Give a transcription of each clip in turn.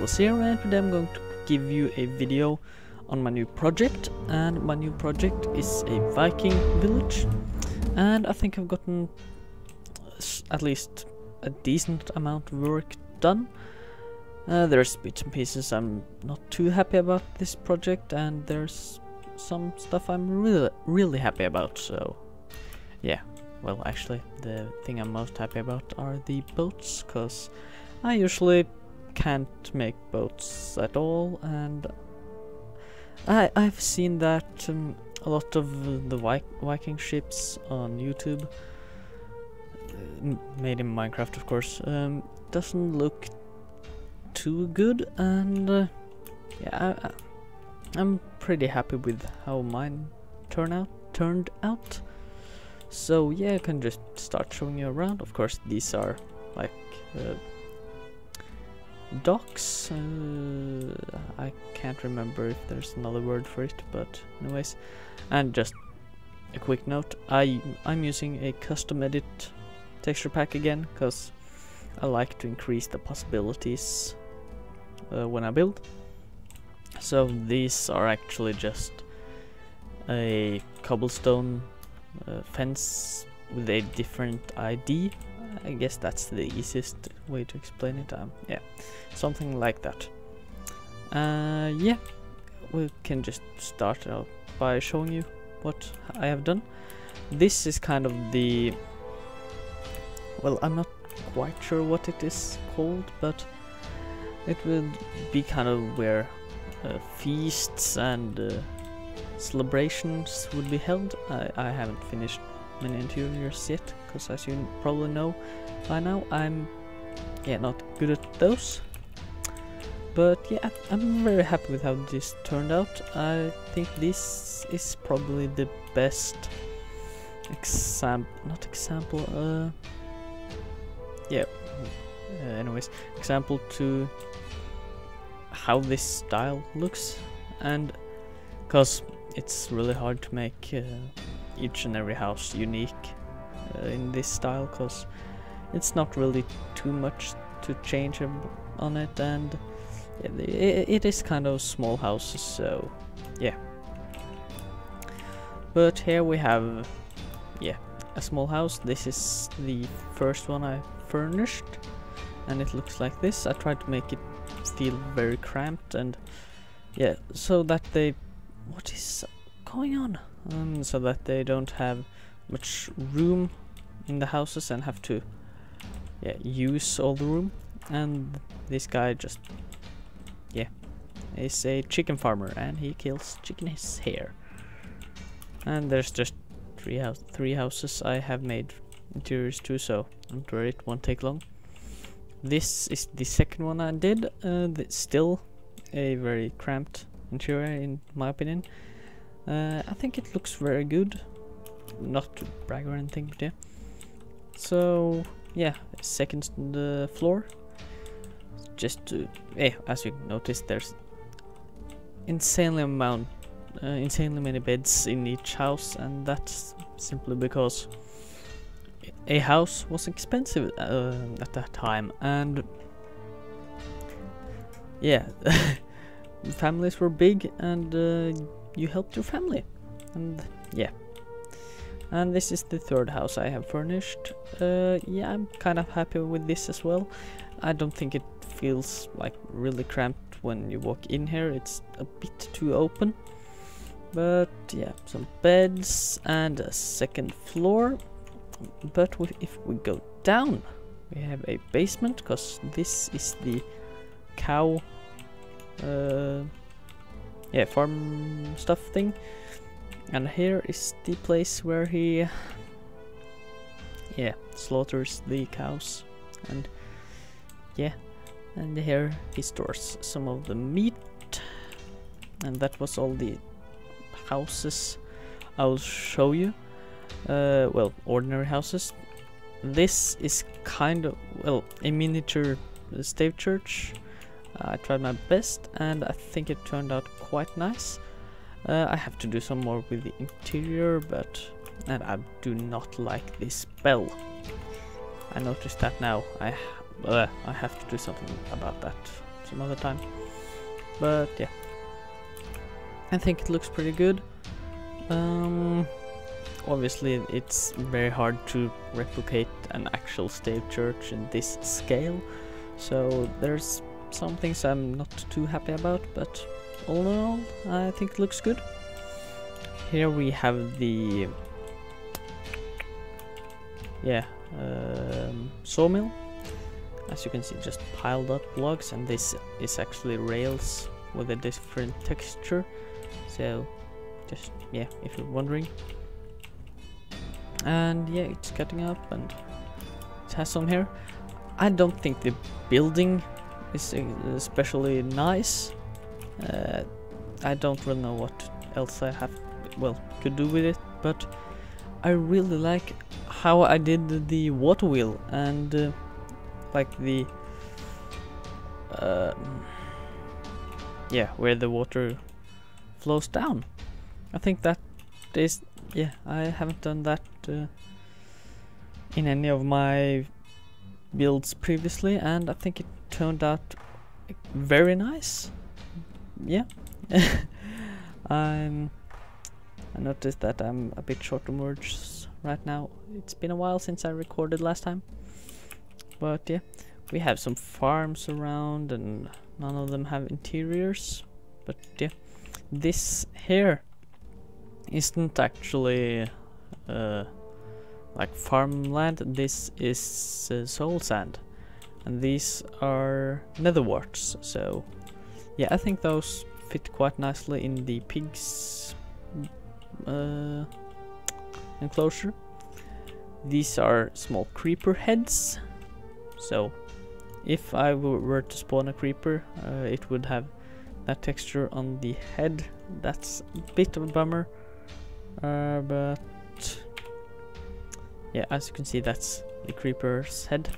Lighthouse here, and today I'm going to give you a video on my new project. And my new project is a Viking Village, and I think I've gotten at least a decent amount of work done. There's bits and pieces I'm not too happy about this project, and there's some stuff I'm really happy about, so yeah. Well, actually, the thing I'm most happy about are the boats, cause I usually can't make boats at all, and I've seen that a lot of the Viking ships on YouTube, made in Minecraft of course, doesn't look too good, and yeah, I'm pretty happy with how mine turned out. So yeah, I can just start showing you around. Of course, these are like docks. I can't remember if there's another word for it, but anyways. And just a quick note: I'm using a custom edit texture pack again, because I like to increase the possibilities when I build. So these are actually just a cobblestone fence with a different ID. I guess that's the easiest way to explain it. Yeah, something like that. Yeah, we can just start out by showing you what I have done. This is kind of the, well, I'm not quite sure what it is called, but it would be kind of where feasts and celebrations would be held. I haven't finished many interiors yet, because as you probably know by now, I'm not good at those. But yeah, I'm very happy with how this turned out. I think this is probably the best example to how this style looks, and because it's really hard to make each and every house unique in this style, because it's not really too much to change on it, and it is kind of small houses, so yeah. But here we have a small house. This is the first one I furnished, and it looks like this. I tried to make it feel very cramped, and yeah, so that they, what is going on? So that they don't have much room in the houses and have to use all the room. And this guy just is a chicken farmer, and he kills chickens here. And there's just three houses. I have made interiors too, so don't worry, it won't take long. This is the second one I did. Still a very cramped interior in my opinion. I think it looks very good, not to brag or anything, but yeah. So yeah, second the floor. Just to, as you notice, there's insanely many beds in each house, and that's simply because a house was expensive at that time, and yeah, families were big, and you helped your family, and yeah. And this is the third house I have furnished. Yeah, I'm kind of happy with this as well. I don't think it feels like really cramped when you walk in here. It's a bit too open, but yeah, some beds and a second floor. But if we go down, we have a basement, because this is the cow farm stuff thing, and here is the place where he slaughters the cows, and and here he stores some of the meat. And that was all the houses I'll show you. Well, ordinary houses. This is kind of, well, a miniature stave church. I tried my best, and I think it turned out quite nice. I have to do some more with the interior, and I do not like this bell. I noticed that now. I have to do something about that some other time. But yeah, I think it looks pretty good. Obviously it's very hard to replicate an actual stave church in this scale, so there's some things I'm not too happy about, but all in all I think it looks good. Here we have the sawmill. As you can see, just piled up logs, and this is actually rails with a different texture, so just if you're wondering. And yeah, it's cutting up and it has some here. I don't think the building is especially nice. I don't really know what else I have could do with it, but I really like how I did the water wheel and like the where the water flows down. I think that is I haven't done that in any of my builds previously, and I think it turned out very nice. Yeah. I noticed that I'm a bit short on words right now. It's been a while since I recorded last time. But yeah, we have some farms around and none of them have interiors. But yeah, this here isn't actually like farmland. This is soul sand, and these are nether warts. So yeah, I think those fit quite nicely in the pigs enclosure. These are small creeper heads, so if I were to spawn a creeper, it would have that texture on the head. That's a bit of a bummer, but yeah, as you can see, that's the creeper's head.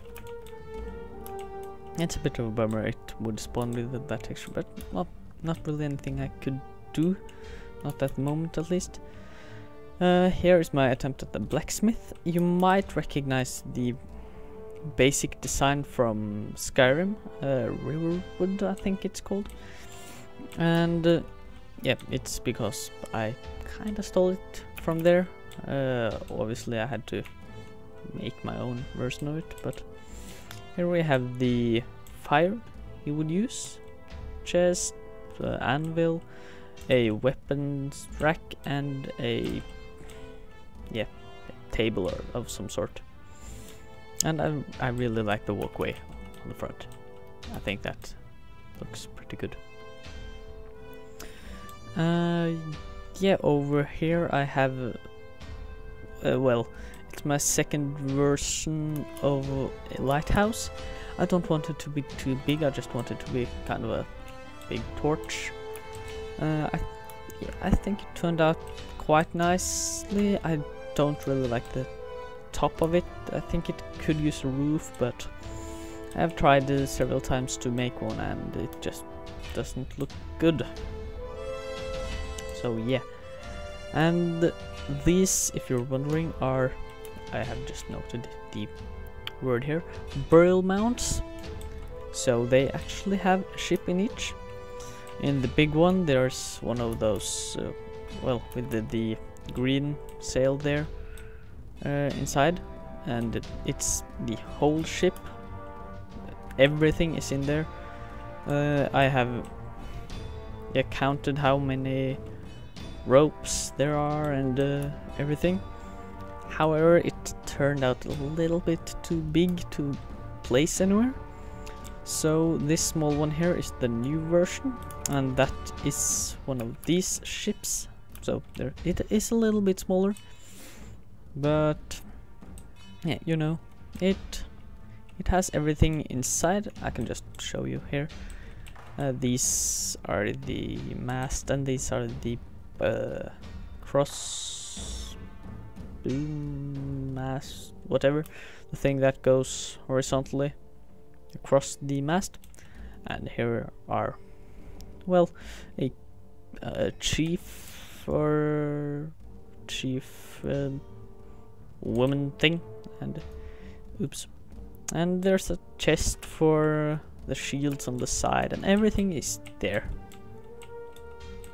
It's a bit of a bummer it would spawn with that texture, but well, not really anything I could do, not at the moment at least. Here is my attempt at the blacksmith. You might recognize the basic design from Skyrim, Riverwood I think it's called, and yeah, it's because I kinda stole it from there. Obviously I had to make my own version of it, but here we have the fire you would use, chest, anvil, a weapons rack, and a table or of some sort. And I really like the walkway on the front. I think that looks pretty good. Yeah, over here I have it's my second version of a lighthouse. I don't want it to be too big, I just want it to be kind of a big torch. I think it turned out quite nicely. I don't really like the top of it. I think it could use a roof, but I've tried several times to make one and it just doesn't look good. So yeah, and these, if you're wondering, are, I have just noted the word here, burial mounds. So they actually have a ship in each. In the big one there's one of those with the green sail there inside, and it's the whole ship. Everything is in there. I have counted how many ropes there are and everything. However, it turned out a little bit too big to place anywhere. So this small one here is the new version, and that is one of these ships. So there, it is a little bit smaller, but yeah, you know, it has everything inside. I can just show you here. These are the mast, and these are the cross boom mast, whatever, the thing that goes horizontally across the mast. And here are, well, a chief or chief woman thing, and oops, and there's a chest for the shields on the side, and everything is there.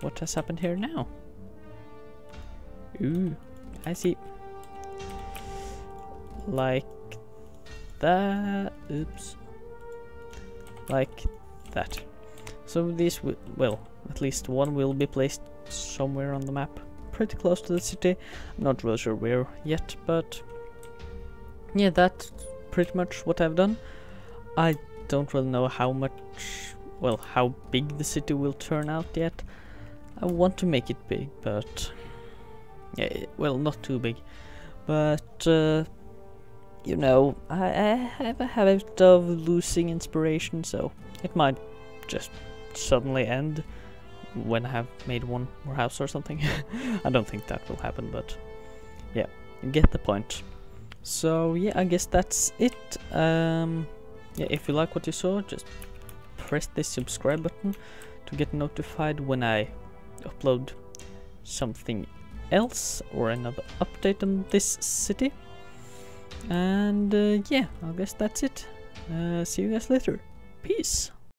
What has happened here now? Ooh, I see. Like that. Oops. Like that. So these will, well, at least one will be placed somewhere on the map, pretty close to the city. I'm not really sure where yet, but yeah, that's pretty much what I've done. I don't really know how much, well, how big the city will turn out yet. I want to make it big, but yeah, well, not too big, but you know, I have a habit of losing inspiration, so it might just suddenly end when I have made one more house or something. I don't think that will happen, but yeah, you get the point. So yeah, I guess that's it. Yeah, if you like what you saw, just press the subscribe button to get notified when I upload something else or another update on this city. And yeah, I guess that's it. See you guys later. Peace.